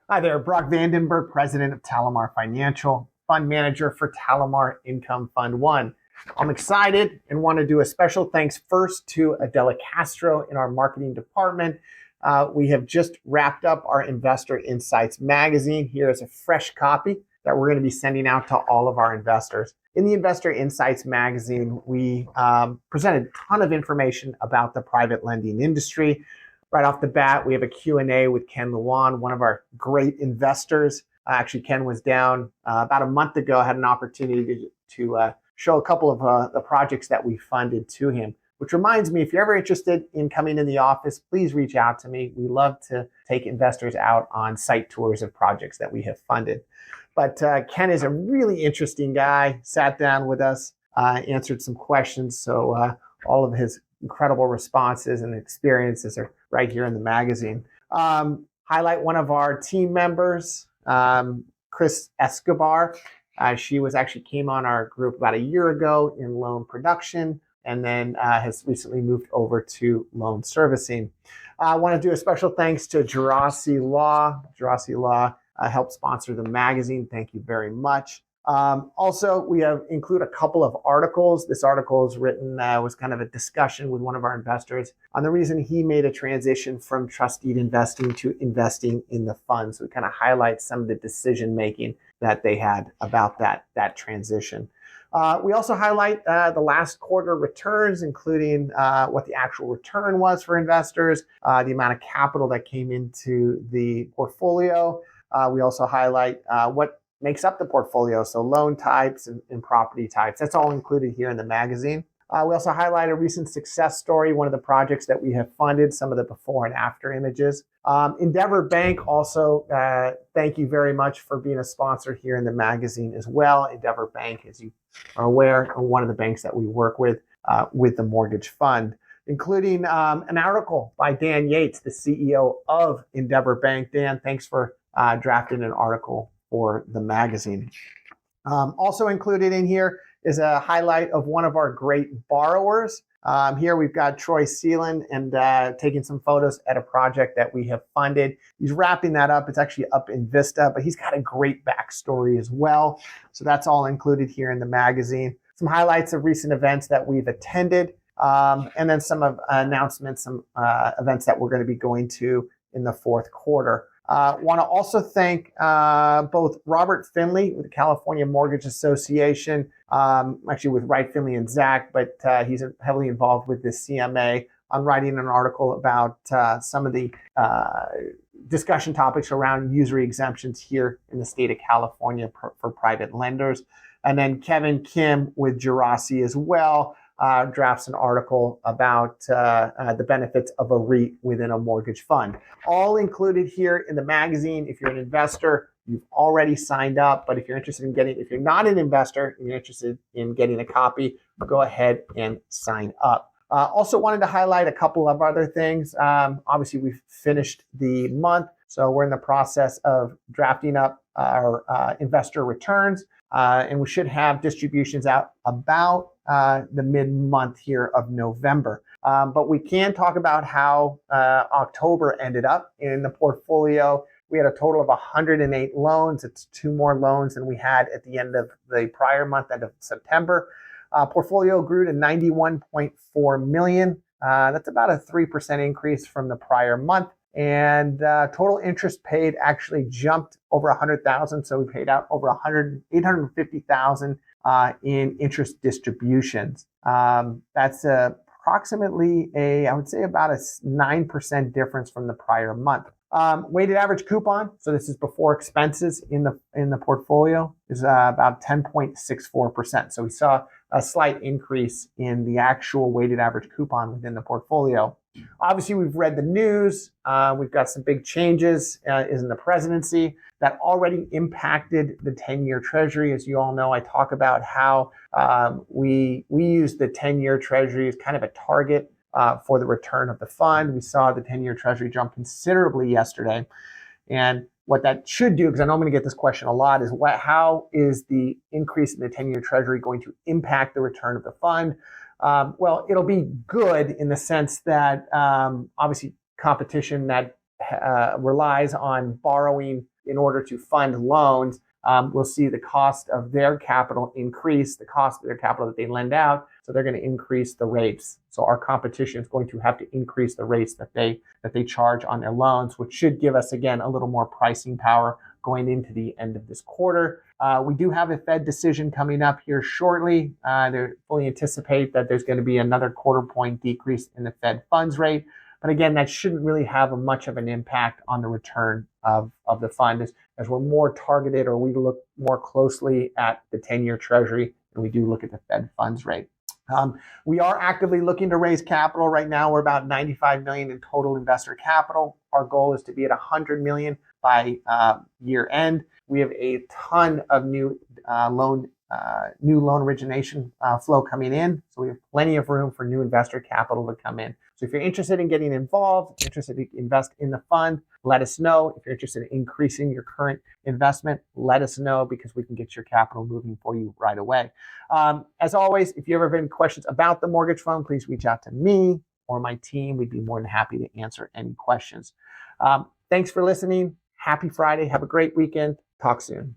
Hi there, Brock Vandenberg, president of TaliMar Financial, fund manager for TaliMar Income Fund 1. I'm excited and want to do a special thanks first to Adela Castro in our marketing department. We have just wrapped up our Investor Insights magazine. Here is a fresh copy that we're going to be sending out to all of our investors. In the Investor Insights magazine, we presented a ton of information about the private lending industry. Right off the bat, we have a Q&A with Ken Luan, one of our great investors. Actually, Ken was down about a month ago, had an opportunity to show a couple of the projects that we funded to him. Which reminds me, if you're ever interested in coming in the office, please reach out to me. We love to take investors out on site tours of projects that we have funded. But Ken is a really interesting guy, sat down with us, answered some questions. So all of his incredible responses and experiences are right here in the magazine. Highlight one of our team members, Chris Escobar. She actually came on our group about a year ago in loan production and then has recently moved over to loan servicing. I want to do a special thanks to Geraci Law. Geraci Law helped sponsor the magazine. Thank you very much. Also, we have include a couple of articles. This article is written, was kind of a discussion with one of our investors on the reason he made a transition from trusted investing to investing in the fund. So we kind of highlight some of the decision making that they had about that transition. We also highlight the last quarter returns, including what the actual return was for investors, the amount of capital that came into the portfolio. We also highlight what makes up the portfolio, so loan types and property types. That's all included here in the magazine. We also highlight a recent success story, one of the projects that we have funded, some of the before and after images. Endeavor Bank also, thank you very much for being a sponsor here in the magazine as well. Endeavor Bank, as you are aware, are one of the banks that we work with the mortgage fund, including an article by Dan Yates, the CEO of Endeavor Bank. Dan, thanks for drafting an article for the magazine. Also included in here is a highlight of one of our great borrowers. Here we've got Troy Seelan and taking some photos at a project that we have funded. He's wrapping that up. It's actually up in Vista, but he's got a great backstory as well. So that's all included here in the magazine. Some highlights of recent events that we've attended, and then some of announcements, some events that we're going to be going to in the fourth quarter. Want to also thank both Robert Finley with the California Mortgage Association, actually with Wright Finley and Zach, but he's heavily involved with the CMA on writing an article about some of the discussion topics around usury exemptions here in the state of California for private lenders. And then Kevin Kim with Geraci as well. Drafts an article about the benefits of a REIT within a mortgage fund. All included here in the magazine. If you're an investor, you've already signed up. But if you're interested in if you're not an investor and you're interested in getting a copy, go ahead and sign up. Also wanted to highlight a couple of other things. Obviously, we've finished the month, so we're in the process of drafting up our investor returns, and we should have distributions out about the mid-month here of November. But we can talk about how October ended up in the portfolio. We had a total of 108 loans. It's 2 more loans than we had at the end of the prior month, end of September. Portfolio grew to $91.4 million. That's about a 3% increase from the prior month. And total interest paid actually jumped over 100,000. So we paid out over 850,000 in interest distributions. That's approximately I would say about a 9% difference from the prior month. Weighted average coupon, so this is before expenses in the portfolio, is about 10.64%. So we saw a slight increase in the actual weighted average coupon within the portfolio. Obviously, we've read the news. We've got some big changes in the presidency that already impacted the 10-year Treasury. As you all know, I talk about how we use the 10-year Treasury as kind of a target for the return of the fund. We saw the 10-year Treasury jump considerably yesterday. And what that should do, because I know I'm going to get this question a lot, is how is the increase in the 10-year Treasury going to impact the return of the fund? Well, it'll be good in the sense that obviously competition that relies on borrowing in order to fund loans, we'll see the cost of their capital increase, the cost of their capital that they lend out. So they're going to increase the rates. So our competition is going to have to increase the rates that they charge on their loans, which should give us, again, a little more pricing power going into the end of this quarter. We do have a Fed decision coming up here shortly. They fully anticipate that there's going to be another quarter point decrease in the Fed funds rate. But again, that shouldn't really have much of an impact on the return of the fund as we're more targeted, or we look more closely at the 10-year Treasury than we do look at the Fed funds rate. We are actively looking to raise capital. Right now, we're about 95 million in total investor capital. Our goal is to be at 100 million by year end. We have a ton of new loan origination flow coming in. So we have plenty of room for new investor capital to come in. So if you're interested in getting involved, interested to invest in the fund, let us know. If you're interested in increasing your current investment, let us know, because we can get your capital moving for you right away. As always, if you ever have any questions about the mortgage fund, please reach out to me or my team. We'd be more than happy to answer any questions. Thanks for listening. Happy Friday. Have a great weekend. Talk soon.